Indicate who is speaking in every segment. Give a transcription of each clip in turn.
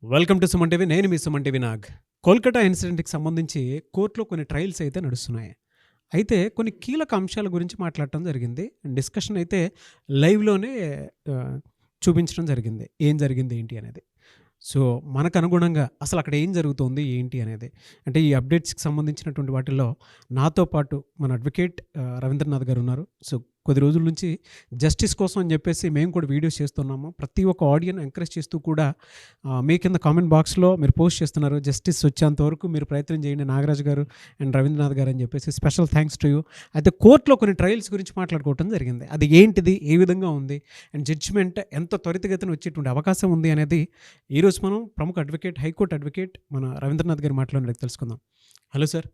Speaker 1: Welcome to Suman TV. నేను మీ Suman TV Nag. Kolkata ఇన్సిడెంట్‌కి సంబంధించి కోర్టులో కొన్ని ట్రయల్స్ అయితే నడుస్తున్నాయి. అయితే కొన్ని కీలక అంశాల గురించి మాట్లాడటం జరిగింది. డిస్కషన్ అయితే లైవ్‌లోనే చూపించడం జరిగింది. ఏం జరిగింది ఏంటి అనేది. సో, మనకు అనుగుణంగా అసలు అక్కడ ఏం జరుగుతోంది ఏంటి అనేది. అంటే ఈ అప్డేట్స్‌కి సంబంధించినటువంటి వాటిల్లో నాతో పాటు మన అడ్వకేట్ రవీంద్రనాథ్ గారు ఉన్నారు. సో, కొద్ది రోజుల నుంచి జస్టిస్ కోసం అని చెప్పేసి మేము కూడా వీడియోస్ చేస్తున్నాము. ప్రతి ఒక్క ఆడియన్ ఎంకరేజ్ చేస్తూ కూడా మీ కింద కామెంట్ బాక్స్‌లో మీరు పోస్ట్ చేస్తున్నారు. జస్టిస్ వచ్చేంత వరకు మీరు ప్రయత్నం చేయండి నాగరాజు గారు అండ్ రవీంద్రనాథ్ గారు అని చెప్పేసి స్పెషల్ థ్యాంక్స్ టు యూ. అయితే కోర్టులో కొన్ని ట్రయల్స్ గురించి మాట్లాడుకోవటం జరిగింది. అది ఏంటిది? ఏ విధంగా ఉంది? అండ్ జడ్జిమెంట్ ఎంత త్వరితగతిన వచ్చేటువంటి అవకాశం ఉంది అనేది ఈరోజు మనం ప్రముఖ అడ్వకేట్, హైకోర్టు అడ్వకేట్ మన రవీంద్రనాథ్ గారి మాటలో తెలుసుకుందాం. Hello sir.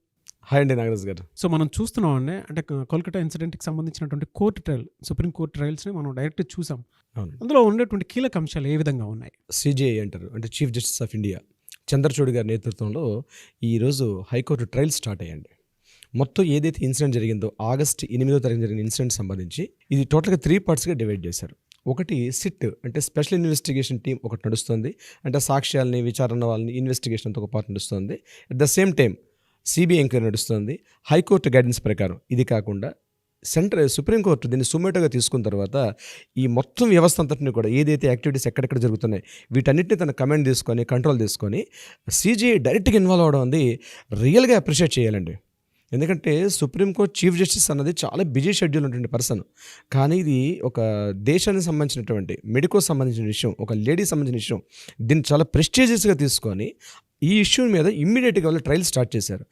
Speaker 2: హాయ్ అండి నాగరాజ్ గారు.
Speaker 1: సో, మనం చూస్తున్నామండి అంటే కోల్కతా ఇన్సిడెంట్‌కి సంబంధించినటువంటి కోర్టు ట్రయల్, సుప్రీం కోర్టు ట్రయల్స్‌ని మనం డైరెక్ట్‌గా చూసాం.
Speaker 2: అవును.
Speaker 1: అందులో ఉండేటువంటి కీలక అంశాలు ఏ విధంగా ఉన్నాయి?
Speaker 2: సిజేఐ అంటారు, అంటే chief justice of India Chandrachud గారి నేతృత్వంలో ఈరోజు హైకోర్టు ట్రయల్ స్టార్ట్ అయ్యండి. మొత్తం ఏదైతే ఇన్సిడెంట్ జరిగిందో ఆగస్ట్ 8వ తారీఖు జరిగిన ఇన్సిడెంట్ సంబంధించి ఇది టోటల్గా 3 పార్ట్స్గా డివైడ్ చేశారు. ఒకటి సిట్ అంటే స్పెషల్ ఇన్వెస్టిగేషన్ టీం ఒకటి నడుస్తుంది. అంటే సాక్ష్యాలని, విచారణ వాళ్ళని ఇన్వెస్టిగేషన్ అంతా ఒక పార్ట్ నడుస్తుంది. At the same time CBI enquiry నడుస్తుంది. హైకోర్టు గైడెన్స్ ప్రకారం ఇది కాకుండా సుప్రీంకోర్టు దీన్ని సుమోటోగా తీసుకున్న తర్వాత ఈ మొత్తం వ్యవస్థ అంతటిని కూడా ఏదైతే యాక్టివిటీస్ ఎక్కడెక్కడ జరుగుతున్నాయి వీటన్నిటిని తన కమాండ్ తీసుకొని కంట్రోల్ తీసుకొని సిజిఐ డైరెక్ట్గా ఇన్వాల్వ్ అవడం అనేది రియల్గా అప్రిషియేట్ చేయాలండి. ఎందుకంటే సుప్రీంకోర్టు చీఫ్ జస్టిస్ అన్నది చాలా బిజీ షెడ్యూల్ ఉన్నటువంటి పర్సన్. కానీ ఇది ఒక దేశానికి సంబంధించినటువంటి మెడికో సంబంధించిన విషయం, ఒక లేడీకి సంబంధించిన విషయం, దీన్ని చాలా ప్రెస్టీజియస్గా తీసుకొని ఈ ఇష్యూ మీద ఇమ్మీడియట్గా వాళ్ళు ట్రయల్ స్టార్ట్ చేశారు.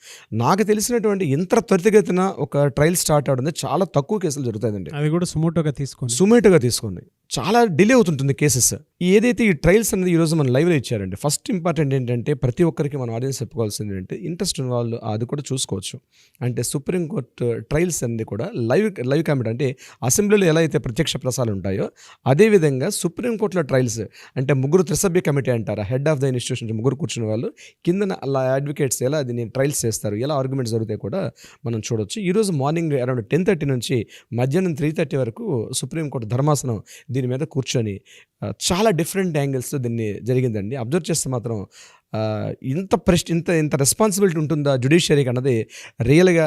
Speaker 2: నాకు తెలిసినటువంటి ఇంత త్వరితగతిన ఒక ట్రయల్ స్టార్ట్ అవడం చాలా తక్కువ కేసులు జరుగుతాయండి.
Speaker 1: అది కూడా సుమోటోగా
Speaker 2: తీసుకుంది. చాలా డిలే అవుతుంటుంది కేసెస్. ఏదైతే ఈ ట్రయల్స్ అనేది ఈరోజు మన లైవ్లో ఇచ్చారండి. ఫస్ట్ ఇంపార్టెంట్ ఏంటంటే ప్రతి ఒక్కరికి మన ఆడియన్స్ చెప్పుకోవాల్సింది ఏంటంటే ఇంట్రెస్ట్ ఉన్న వాళ్ళు అది కూడా చూసుకోవచ్చు. అంటే సుప్రీంకోర్టు ట్రయల్స్ అనేది కూడా లైవ్ కామెంట్, అంటే అసెంబ్లీలో ఎలా అయితే ప్రత్యక్ష ప్రసారాలు ఉంటాయో అదేవిధంగా సుప్రీంకోర్టులో ట్రయల్స్ అంటే ముగ్గురు త్రిసభ్య కమిటీ అంటారు, హెడ్ ఆఫ్ ద ఇన్స్టిట్యూషన్ ముగ్గురు కూర్చున్న వాళ్ళు, కింద అలా అడ్వకేట్స్ ఎలా దీన్ని ట్రయల్స్ చేస్తారు, ఎలా ఆర్గ్యుమెంట్స్ జరుగుతాయి కూడా మనం చూడొచ్చు. ఈరోజు మార్నింగ్ అరౌండ్ 10:30 నుంచి మధ్యాహ్నం 3:30 వరకు సుప్రీంకోర్టు ధర్మాసనం దీని మీద కూర్చొని చాలా డిఫరెంట్ యాంగిల్స్తో దీన్ని జరిగిందండి. అబ్జర్వ్ చేస్తే మాత్రం ఇంత రెస్పాన్సిబిలిటీ ఉంటుందా జ్యుడిషియరీకి అన్నది రియల్గా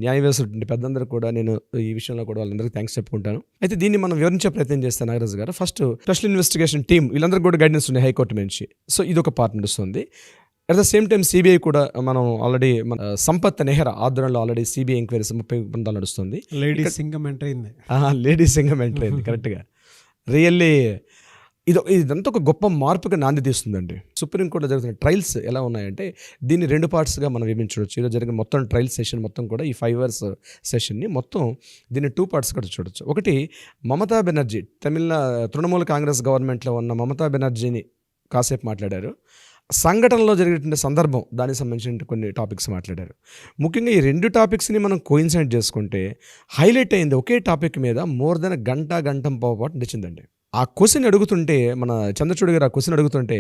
Speaker 2: న్యాయవ్యవస్థ పెద్దందరూ కూడా నేను ఈ విషయంలో కూడా వాళ్ళందరికీ థ్యాంక్స్ చెప్పుకుంటాను. అయితే దీన్ని మనం వివరించే ప్రయత్నం చేస్తాను నాగరాజు గారు. ఫస్ట్ స్పెషల్ ఇన్వెస్టిగేషన్ టీమ్ వీళ్ళందరికీ కూడా గైడెన్స్ ఉన్నాయి హైకోర్టు నుంచి. సో ఇది ఒక పార్ట్ నడుస్తుంది. At the same time CBI కూడా మనం ఆల్రెడీ సంపత్ నెహ్రా ఆధ్వర్యంలో ఆల్రెడీ సిబిఐ ఎంక్వైరీస్ 30 బృందాలు నడుస్తుంది.
Speaker 1: లేడీస్ సింగం ఎంటర్ అయింది.
Speaker 2: లేడీస్ సింగం ఎంటర్ అయింది కరెక్ట్గా. రియల్లీ ఇదంతా ఒక గొప్ప మార్పుగా నాంది తీస్తుందండి. సుప్రీంకోర్టులో జరుగుతున్న ట్రయల్స్ ఎలా ఉన్నాయంటే దీన్ని 2 పార్ట్స్గా మనం విభజించవచ్చు. ఈరోజు జరిగిన మొత్తం ట్రయల్ సెషన్ మొత్తం కూడా ఈ 5 అవర్స్ సెషన్ని మొత్తం దీన్ని 2 పార్ట్స్ కూడా చూడొచ్చు. ఒకటి మమతా బెనర్జీ, తృణమూల కాంగ్రెస్ గవర్నమెంట్లో ఉన్న మమతా బెనర్జీని కాసేపు మాట్లాడారు. సంఘటనలో జరిగేటువంటి సందర్భం దానికి సంబంధించిన కొన్ని టాపిక్స్ మాట్లాడారు. ముఖ్యంగా ఈ 2 టాపిక్స్ని మనం కోయిన్సైడ్ చేసుకుంటే హైలైట్ అయింది ఒకే టాపిక్ మీద మోర్ దెన్ గంట పాటు నడిచిందండి. ఆ క్వశ్చన్ అడుగుతుంటే మన చంద్రచూడ్ గారు ఆ క్వశ్చన్ అడుగుతుంటే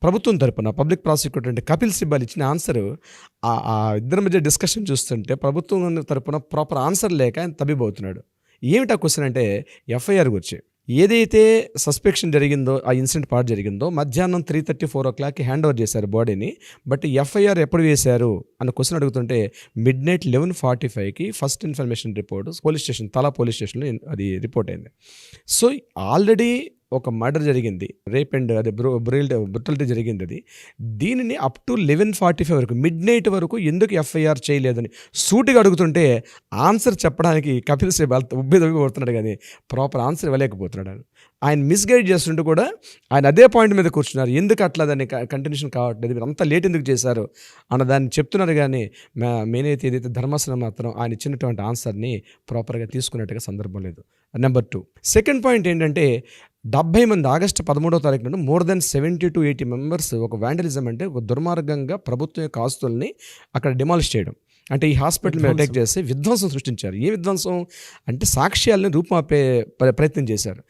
Speaker 2: ప్రభుత్వం తరపున పబ్లిక్ ప్రాసిక్యూటర్ అంటే కపిల్ సిబ్బల్ ఇచ్చిన ఆన్సర్ ఆ ఇద్దరి మధ్య డిస్కషన్ చూస్తుంటే ప్రభుత్వం తరపున ప్రాపర్ ఆన్సర్ లేక ఆయన తబ్బిబవుతున్నాడు. ఏమిటి ఆ క్వశ్చన్ అంటే ఎఫ్ఐఆర్ గురించి. ఏదైతే సస్పెక్షన్ జరిగిందో ఆ ఇన్సిడెంట్ పార్ట్ జరిగిందో మధ్యాహ్నం 3:30-4 o'clockకి హ్యాండ్ ఓవర్ చేశారు బాడీని. బట్ ఎఫ్ఐఆర్ ఎప్పుడు వేశారు అన్న క్వశ్చన్ అడుగుతుంటే midnight 11:45కి ఫస్ట్ ఇన్ఫర్మేషన్ రిపోర్ట్ తలా పోలీస్ స్టేషన్లో అది రిపోర్ట్ అయింది. సో ఆల్రెడీ ఒక మర్డర్ జరిగింది, రేప్ అండ్ అది బ్రుటాలిటీ జరిగింది. అది దీనిని అప్ టు 11:45 వరకు midnight వరకు ఎందుకు ఎఫ్ఐఆర్ చేయలేదని సూటిగా అడుగుతుంటే ఆన్సర్ చెప్పడానికి కపిల్ సిబ్బల్ ఉబ్బి కొడుతున్నాడు కానీ ప్రాపర్ ఆన్సర్ ఇవ్వలేకపోతున్నాడు. ఆయన మిస్గైడ్ చేస్తుంటూ కూడా ఆయన అదే పాయింట్ మీద కూర్చున్నారు. ఎందుకు అట్లా దాన్ని కంటిన్యూషన్ కావట్లేదు, మీరు అంతా లేట్ ఎందుకు చేశారు అన్న దాన్ని చెప్తున్నారు. కానీ మెయిన్ ఏదైతే ధర్మాసనం మాత్రం ఆయన ఇచ్చినటువంటి ఆన్సర్ని ప్రాపర్గా తీసుకున్నట్టుగా సందర్భం లేదు. నెంబర్ 2 సెకండ్ పాయింట్ ఏంటంటే 70 మంది ఆగస్టు 13వ తారీఖు నుండి మోర్ దెన్ 70 to 80 మెంబర్స్ ఒక వ్యాండలిజం అంటే ఒక దుర్మార్గంగా ప్రభుత్వం యొక్క ఆస్తుల్ని అక్కడ డిమాలిష్ చేయడం, అంటే ఈ హాస్పిటల్ మీద అటాక్ చేసి విధ్వంసం సృష్టించారు. ఏ విధ్వంసం అంటే సాక్ష్యాలని రూపుమాపే ప్రయత్నం చేశారు.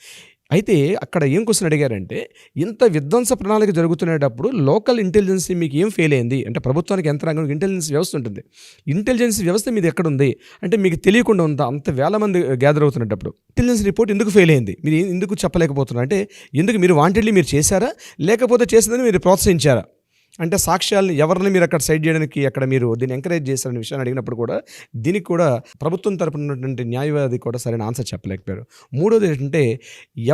Speaker 2: అయితే అక్కడ ఏం క్వశ్చన్ అడిగారంటే, ఇంత విధ్వంస ప్రణాళిక జరుగుతునేటప్పుడు లోకల్ ఇంటెలిజెన్సీ మీకు ఏం ఫెయిల్ అయింది అంటే, ప్రభుత్వానికి యంత్రాంగం ఇంటెలిజెన్స్ వ్యవస్థ ఉంటుంది. ఇంటెలిజెన్స్ వ్యవస్థ మీది ఎక్కడుంది అంటే, మీకు తెలియకుండా ఉందా? అంత వేల మంది గ్యాదర్ అవుతున్నప్పుడు ఇంటెలిజెన్స్ రిపోర్ట్ ఎందుకు ఫెయిల్ అయింది, మీరు ఎందుకు చెప్పలేకపోతున్నారు అంటే, ఎందుకు మీరు వాంటెడ్లీ మీరు చేశారా, లేకపోతే చేసిందని మీరు ప్రోత్సహించారా అంటే, సాక్ష్యాలను ఎవరిని మీరు అక్కడ సైడ్ చేయడానికి అక్కడ మీరు దీన్ని ఎంకరేజ్ చేశారనే విషయాన్ని అడిగినప్పుడు కూడా దీనికి కూడా ప్రభుత్వం తరపున ఉన్నటువంటి న్యాయవాది కూడా సరైన ఆన్సర్ చెప్పలేకపోయారు. మూడోది ఏంటంటే,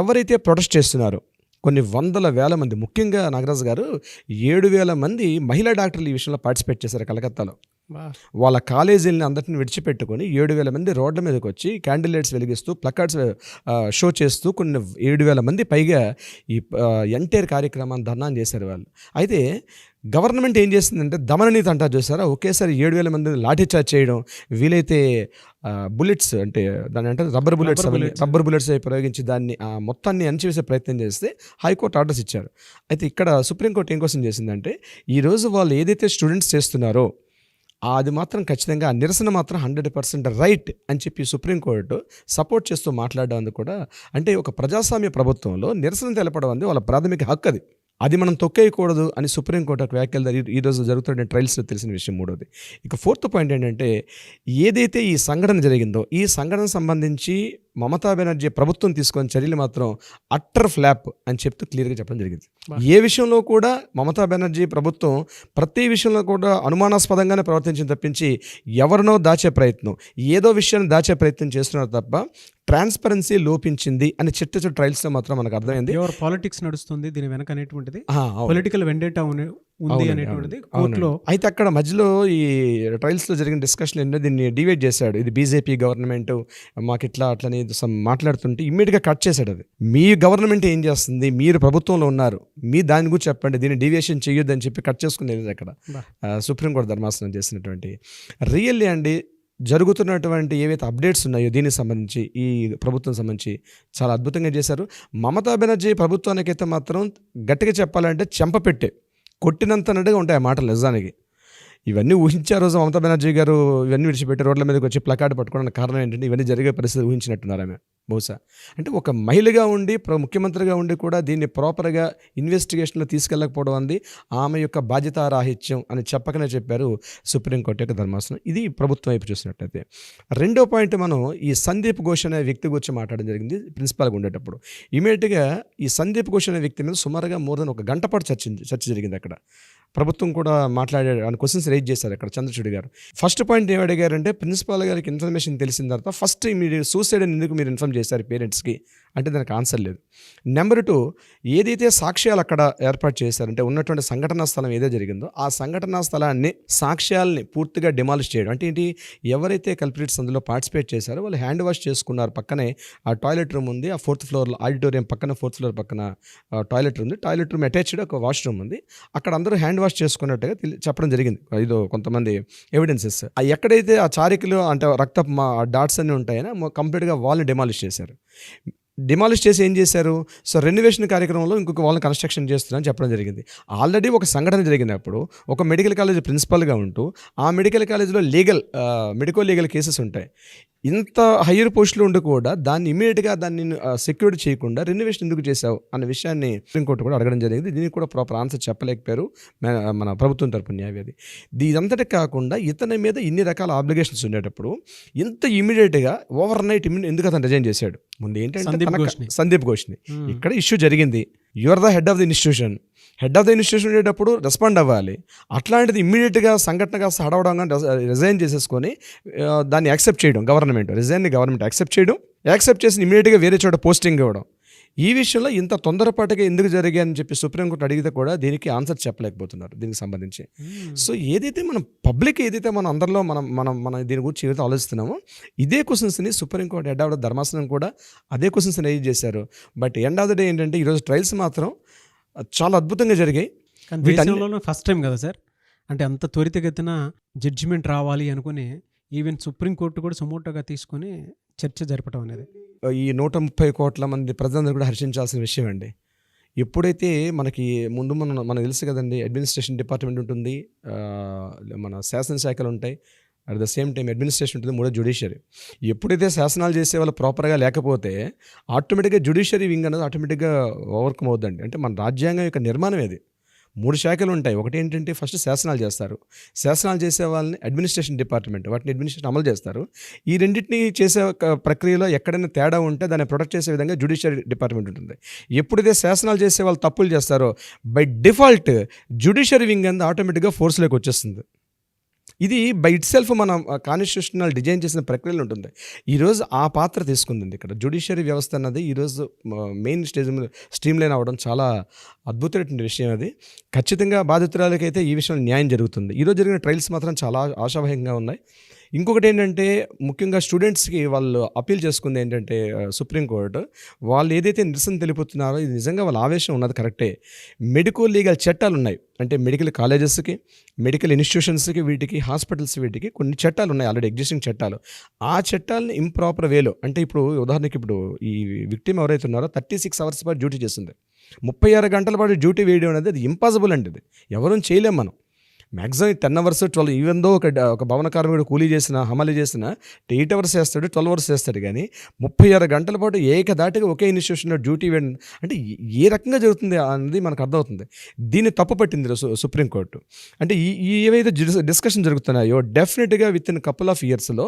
Speaker 2: ఎవరైతే ప్రొటెస్ట్ చేస్తున్నారో కొన్ని వందల వేల మంది, ముఖ్యంగా నాగరాజు గారు 7,000 మంది మహిళా డాక్టర్లు ఈ విషయంలో పార్టిసిపేట్ చేశారు కలకత్తాలో. వాళ్ళ కాలేజీలని అందరిని విడిచిపెట్టుకొని 7,000 మంది రోడ్ల మీదకి వచ్చి క్యాండిల్ లైట్స్ వెలిగిస్తూ ప్లకార్డ్స్ షో చేస్తూ కొన్ని 7,000 మంది పైగా ఈ ఎంటైర్ కార్యక్రమాన్ని ధర్నాన్ని చేశారు వాళ్ళు. అయితే గవర్నమెంట్ ఏం చేసిందంటే, దమననీతి అంటారు చూసారా, ఒకేసారి 7,000 మందిని లాఠీ చార్జ్ చేయడం, వీలైతే బుల్లెట్స్ అంటే దాని అంటే రబ్బర్ బుల్లెట్స్ ప్రయోగించి దాన్ని మొత్తాన్ని అణచివేసే ప్రయత్నం చేస్తే హైకోర్టు ఆర్డర్స్ ఇచ్చారు. అయితే ఇక్కడ సుప్రీంకోర్టు ఏం క్వశ్చన్ చేసిందంటే, ఈరోజు వాళ్ళు ఏదైతే స్టూడెంట్స్ చేస్తున్నారో అది మాత్రం ఖచ్చితంగా, ఆ నిరసన మాత్రం 100% రైట్ అని చెప్పి సుప్రీంకోర్టు సపోర్ట్ చేస్తూ మాట్లాడడం కూడా, అంటే ఒక ప్రజాస్వామ్య ప్రభుత్వంలో నిరసన తెలపడం అనేది వాళ్ళ ప్రాథమిక హక్కు. అది మనం తొక్కేయకూడదు అని సుప్రీంకోర్టు ఒక వ్యాఖ్యలు ఈరోజు జరుగుతున్న ట్రయల్స్లో తెలిసిన విషయం. మూడోది, ఇక ఫోర్త్ పాయింట్ ఏంటంటే, ఏదైతే ఈ సంఘటన జరిగిందో ఈ సంఘటన సంబంధించి మమతా బెనర్జీ ప్రభుత్వం తీసుకొని చర్యలు మాత్రం అట్టర్ ఫ్లాప్ అని చెప్తూ క్లియర్గా చెప్పడం జరిగింది. ఏ విషయంలో కూడా మమతా బెనర్జీ ప్రభుత్వం ప్రతి విషయంలో కూడా అనుమానాస్పదంగానే ప్రవర్తించింది తప్పించి ఎవరినో దాచే ప్రయత్నం, ఏదో విషయాన్ని దాచే ప్రయత్నం చేస్తున్నారు తప్ప ట్రాన్స్పరెన్సీ లోపించింది అని చిట్ట ట్రయల్స్లో మాత్రం మనకు అర్థమైంది.
Speaker 1: ఎవరు పాలిటిక్స్ నడుస్తుంది దీని వెనక అనేటువంటిది, పొలిటికల్ వెండేటా ఉంది అనేటువంటిది కోర్టులో.
Speaker 2: అయితే అక్కడ మధ్యలో ఈ ట్రయల్స్లో జరిగిన డిస్కషన్ ఏంటో దీన్ని డివైడ్ చేశాడు. ఇది బీజేపీ గవర్నమెంట్ మాకు ఇట్లా అట్లని మాట్లాడుతుంటే ఇమ్మీడియట్గా కట్ చేశాడు. అది మీ గవర్నమెంట్ ఏం చేస్తుంది, మీరు ప్రభుత్వంలో ఉన్నారు, మీ దాని గురించి చెప్పండి, దీన్ని డీవియేషన్ చేయొద్దు అని చెప్పి కట్ చేసుకునేది అక్కడ సుప్రీంకోర్టు ధర్మాసనం చేసినటువంటి. రియల్లీ అండి, జరుగుతున్నటువంటి ఏవైతే అప్డేట్స్ ఉన్నాయో దీనికి సంబంధించి, ఈ ప్రభుత్వం సంబంధించి చాలా అద్భుతంగా చేశారు. మమతా బెనర్జీ ప్రభుత్వానికైతే మాత్రం గట్టిగా చెప్పాలంటే చెంపపెట్టే కొట్టినంతనట్టుగా ఉంటాయి ఆ మాటలు. నిజానికి ఇవన్నీ ఊహించే రోజు మమతా బెనర్జీ గారు ఇవన్నీ విడిచిపెట్టి రోడ్ల మీదకి వచ్చి ప్లకార్డ్ పట్టుకోవడానికి కారణం ఏంటంటే, ఇవన్నీ జరిగే పరిస్థితి ఊహించినట్టున్నారు ఆమె బహుశా. అంటే ఒక మహిళగా ఉండి ముఖ్యమంత్రిగా ఉండి కూడా దీన్ని ప్రాపర్గా ఇన్వెస్టిగేషన్లో తీసుకెళ్ళకపోవడం అంది ఆమె యొక్క బాధ్యతారాహిత్యం అని చెప్పకనే చెప్పారు సుప్రీంకోర్టు యొక్క ధర్మాసనం. ఇది ప్రభుత్వం వైపు చూసినట్లయితే. రెండో పాయింట్, మనం ఈ సందీప్ ఘోష్ అనే వ్యక్తి గురించి మాట్లాడడం జరిగింది ప్రిన్సిపాల్గా ఉండేటప్పుడు. ఇమీడియట్గా ఈ సందీప్ ఘోష్ అనే వ్యక్తి మీద సుమారుగా మోర్ దెన్ 1 గంట పాటు చర్చ జరిగింది అక్కడ. ప్రభుత్వం కూడా మాట్లాడారు, అని క్వశ్చన్స్ రైజ్ చేశారు అక్కడ చంద్రచూడ్ గారు. ఫస్ట్ పాయింట్ ఏం అడిగారంటే, ప్రిన్సిపాల్ గారికి ఇన్ఫర్మేషన్ తెలిసిన తర్వాత ఫస్ట్ మీరు సూసైడ్ అని ఎందుకు మీరు ఇన్ఫార్మ్ చేశారు పేరెంట్స్కి అంటే దానికి ఆన్సర్ లేదు. నెంబర్ 2, ఏదైతే సాక్ష్యాలు అక్కడ ఏర్పాటు చేశారంటే ఉన్నటువంటి సంఘటనా స్థలం ఏదో జరిగిందో ఆ సంఘటనా స్థలాన్ని సాక్ష్యాలని పూర్తిగా డిమాలిష్ చేయడం అంటే ఏంటి, ఎవరైతే కల్ప్రిట్స్ అందులో పార్టిసిపేట్ చేశారో వాళ్ళు హ్యాండ్ వాష్ చేసుకున్నారు. పక్కనే ఆ టాయిలెట్ రూమ్ ఉంది, ఆ 4th ఫ్లోర్లో ఆడిటోరియం పక్కన 4th ఫ్లోర్ పక్కన టాయిలెట్ ఉంది, టాయిలెట్ రూమ్ అటాచ్డ్ ఒక వాష్రూమ్ ఉంది, అక్కడ అందరూ హ్యాండ్ వాష్ చేసుకున్నట్టుగా చెప్పడం జరిగింది. ఇదో కొంతమంది ఎవిడెన్సెస్. ఎక్కడైతే ఆ చారికలు అంటే రక్తపు డాట్స్ అన్నీ ఉంటాయని కంప్లీట్గా వాళ్ళని డిమాలిష్ చేశారు. డిమాలిష్ చేసి ఏం చేశారు, సో రెనోవేషన్ కార్యక్రమంలో ఇంకొక వాళ్ళని కన్స్ట్రక్షన్ చేస్తున్నారని చెప్పడం జరిగింది. ఆల్రెడీ ఒక సంఘటన జరిగినప్పుడు ఒక మెడికల్ కాలేజ్ ప్రిన్సిపల్గా ఉంటూ ఆ మెడికల్ కాలేజ్లో మెడికో లీగల్ కేసెస్ ఉంటాయి. ఇంత హయ్యర్ పోస్టులో ఉండి కూడా దాన్ని ఇమీడియట్గా దాన్ని సెక్యూరిటీ చేయకుండా రెనోవేషన్ ఎందుకు చేశావు అన్న విషయాన్ని సుప్రీంకోర్టు కూడా అడగడం జరిగింది. దీనికి కూడా ప్రాపర్ ఆన్సర్ చెప్పలేకపోయారు మన ప్రభుత్వం తరపున న్యాయవాది. ఇదంతటి కాకుండా ఇతని మీద ఇన్ని రకాల ఆబ్లిగేషన్స్ ఉండేటప్పుడు ఇంత ఇమీడియట్గా ఓవర్ నైట్ ఎందుకు అతను రిజైన్ చేశాడు? ముందు ఏంటంటే సందీప్ ఘోష్ని ఇక్కడ ఇష్యూ జరిగింది, you are the head of the institution ఉండేటప్పుడు రెస్పాండ్ అవ్వాలి. అట్లాంటిది ఇమ్మీడియట్గా సంఘటన కాస్త హడవడంగా రిజైన్ చేసేసుకొని దాన్ని యాక్సెప్ట్ చేయడం, గవర్నమెంట్ యాక్సెప్ట్ చేసి ఇమ్మీడియట్గా వేరే చోట పోస్టింగ్ ఇవ్వడం. ఈ విషయంలో ఇంత తొందరపాటుగా ఎందుకు జరిగాయని చెప్పి సుప్రీంకోర్టు అడిగితే కూడా దీనికి ఆన్సర్ చెప్పలేకపోతున్నారు దీనికి సంబంధించి. సో ఏదైతే మనం పబ్లిక్ ఏదైతే మనం అందరిలో మనం దీని గురించి ఏదైతే ఆలోచిస్తున్నామో ఇదే క్వశ్చన్స్ని సుప్రీంకోర్టు హెడ్ ఆఫ్ ద ధర్మాసనం కూడా అదే క్వశ్చన్స్ రైజ్ చేశారు. But end of the day ఏంటంటే ఈరోజు ట్రయల్స్ మాత్రం చాలా అద్భుతంగా జరిగాయి.
Speaker 1: ఫస్ట్ టైం కదా సార్, అంటే అంత త్వరితగతిన జడ్జిమెంట్ రావాలి అనుకుని ఈవెన్ సుప్రీంకోర్టు కూడా సుమోటోగా తీసుకొని చర్చ జరపడం అనేది
Speaker 2: ఈ 130 కోట్ల మంది ప్రజలందరూ కూడా హర్షించాల్సిన విషయం అండి. ఎప్పుడైతే మనకి ముందు మనకు తెలుసు కదండి, అడ్మినిస్ట్రేషన్ డిపార్ట్మెంట్ ఉంటుంది, మన శాసనశాఖలు ఉంటాయి, at the same time administration ఉంటుంది, మూడో జ్యుడిషియరీ. ఎప్పుడైతే శాసనాలు చేసే వాళ్ళు ప్రాపర్గా లేకపోతే ఆటోమేటిక్గా జ్యుడిషియరీ వింగ్ అనేది ఆటోమేటిక్గా ఓవర్కమ్ అవుద్దండి. అంటే మన రాజ్యాంగం యొక్క నిర్మాణం ఇది. 3 శాఖలు ఉంటాయి. ఒకటి ఏంటంటే ఫస్ట్ శాసనాలు చేస్తారు. శాసనాలు చేసే వాళ్ళని అడ్మినిస్ట్రేషన్ డిపార్ట్మెంట్, వాటిని అడ్మినిస్ట్రేషన్ అమలు చేస్తారు. ఈ రెండింటిని చేసే ప్రక్రియలో ఎక్కడైనా తేడా ఉంటే దాన్ని ప్రొటెక్ట్ చేసే విధంగా జ్యుడిషియరీ డిపార్ట్మెంట్ ఉంటుంది. ఎప్పుడైతే శాసనాలు చేసే వాళ్ళు తప్పులు చేస్తారో బై డిఫాల్ట్ జ్యుడిషియరీ వింగ్ అనేది ఆటోమేటిక్గా ఫోర్స్లోకి వచ్చేస్తుంది. ఇది బై ఇట్ సెల్ఫ్ మనం కాన్స్టిట్యూషనల్ డిజైన్ చేసిన ప్రక్రియలు ఉంటుంది. ఈరోజు ఆ పాత్ర తీసుకుంది ఇక్కడ. జ్యుడిషియరీ వ్యవస్థ అన్నది ఈరోజు మెయిన్ స్ట్రీమ్ లైన్ అవ్వడం చాలా అద్భుతమైన విషయం. అది ఖచ్చితంగా బాధితురాలకైతే ఈ విషయంలో న్యాయం జరుగుతుంది. ఈరోజు జరిగిన ట్రయల్స్ మాత్రం చాలా ఆశావహంగా ఉన్నాయి. ఇంకొకటి ఏంటంటే ముఖ్యంగా స్టూడెంట్స్కి వాళ్ళు అప్పీల్ చేసుకుంది ఏంటంటే సుప్రీంకోర్టు వాళ్ళు ఏదైతే నిరసన తెలుపుతున్నారో ఇది నిజంగా వాళ్ళ ఆవేశం ఉన్నది కరెక్టే. మెడికల్ లీగల్ చట్టాలు ఉన్నాయి. అంటే మెడికల్ కాలేజెస్కి, మెడికల్ ఇన్స్టిట్యూషన్స్కి, వీటికి హాస్పిటల్స్, వీటికి కొన్ని చట్టాలు ఉన్నాయి, ఆల్రెడీ ఎగ్జిస్టింగ్ చట్టాలు. ఆ చట్టాలను ఇంప్రాపర్ వేలో, అంటే ఇప్పుడు ఉదాహరణకి ఇప్పుడు ఈ విక్టిమ్ ఎవరైతే ఉన్నారో 36 అవర్స్ పాటు డ్యూటీ చేస్తుంది. 36 గంటల పాటు డ్యూటీ వేయడం అనేది అది ఇంపాసిబుల్ అండి. అది ఎవరూ చేయలేం మనం. మ్యాక్సిమం 10 అవర్స్ 12, ఈవెన్ దో ఒక భవన కార్మికుడు కూలీ చేసిన, హమాలి చేసిన 8 అవర్స్ చేస్తాడు, 12 అవర్స్ చేస్తాడు. కానీ 36 గంటల పాటు ఏకదాటిగా ఒకే ఇన్స్టిట్యూషన్లో డ్యూటీ వేయడం అంటే ఏ రకంగా జరుగుతుంది అనేది మనకు అర్థమవుతుంది. దీన్ని తప్పు పట్టింది సుప్రీంకోర్టు. అంటే ఏవైతే డిస్కషన్ జరుగుతున్నాయో డెఫినెట్గా విత్ ఇన్ కపుల్ ఆఫ్ ఇయర్స్లో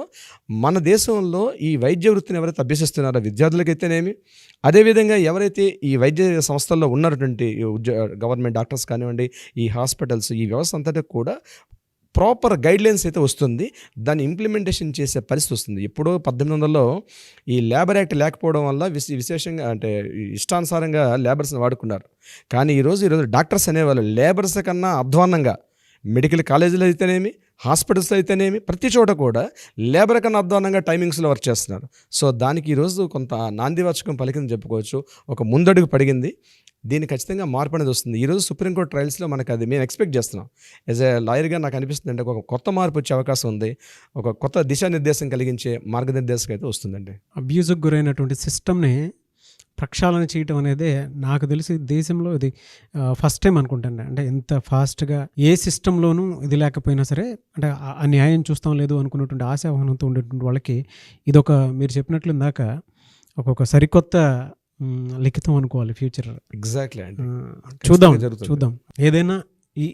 Speaker 2: మన దేశంలో ఈ వైద్య వృత్తిని ఎవరైతే అభ్యసిస్తున్నారో విద్యార్థులకైతేనేమి, అదేవిధంగా ఎవరైతే ఈ వైద్య సంస్థల్లో ఉన్నటువంటి గవర్నమెంట్ డాక్టర్స్ కానివ్వండి, ఈ హాస్పిటల్స్, ఈ వ్యవస్థ అంతటా కూడా ప్రాపర్ గైడ్లైన్స్ అయితే వస్తుంది. దాన్ని ఇంప్లిమెంటేషన్ చేసే పరిస్థితి వస్తుంది. ఎప్పుడో 1800లో ఈ లేబర్ యాక్ట్ లేకపోవడం వల్ల విశేషంగా అంటే ఇష్టానుసారంగా లేబర్స్ని వాడుకున్నారు. కానీ ఈరోజు డాక్టర్స్ అనేవాళ్ళు లేబర్స్ కన్నా అధ్వాన్నంగా మెడికల్ కాలేజీలో అయితేనేమి, హాస్పిటల్స్లో అయితేనేమి, ప్రతి చోట కూడా లేబర్ కన్నా అధ్వానంగా టైమింగ్స్లో వర్క్ చేస్తున్నారు. సో దానికి ఈరోజు కొంత నాందివాచకం పలికిందని చెప్పుకోవచ్చు. ఒక ముందడుగు పడిగింది. దీన్ని ఖచ్చితంగా మార్పు అనేది వస్తుంది. ఈరోజు సుప్రీంకోర్టు ట్రయల్స్లో మనకు అది మేము ఎక్స్పెక్ట్ చేస్తున్నాం. యాజ్ ఏ లాయర్గా నాకు అనిపిస్తుంది అంటే ఒక కొత్త మార్పు వచ్చే అవకాశం ఉంది. ఒక కొత్త దిశానిర్దేశం కలిగించే మార్గనిర్దేశం అయితే వస్తుందండి.
Speaker 1: అబ్యూజ్కి గురైనటువంటి సిస్టమ్ని ప్రక్షాళన చేయటం అనేది నాకు తెలిసి దేశంలో ఇది ఫస్ట్ టైం అనుకుంటాను. అంటే ఎంత ఫాస్ట్గా ఏ సిస్టంలోనూ ఇది లేకపోయినా సరే, అంటే ఆ న్యాయం చూస్తాం లేదు అనుకున్నటువంటి ఆశావాహనంతో ఉండేటువంటి వాళ్ళకి ఇదొక, మీరు చెప్పినట్లు ఇందాక ఒక్కొక్క సరికొత్త లిఖితం అనుకోవాలి ఫ్యూచర్.
Speaker 2: ఎగ్జాక్ట్లీ అండి.
Speaker 1: చూద్దాం ఏదైనా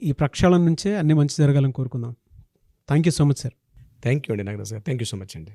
Speaker 1: ఈ ప్రక్షాళన నుంచే అన్ని మంచి జరగాలని కోరుకుందాం. Thank you so much sir.
Speaker 2: Thank you అండి నాగరాజ్ గారు. థ్యాంక్ యూ సో మచ్ అండి.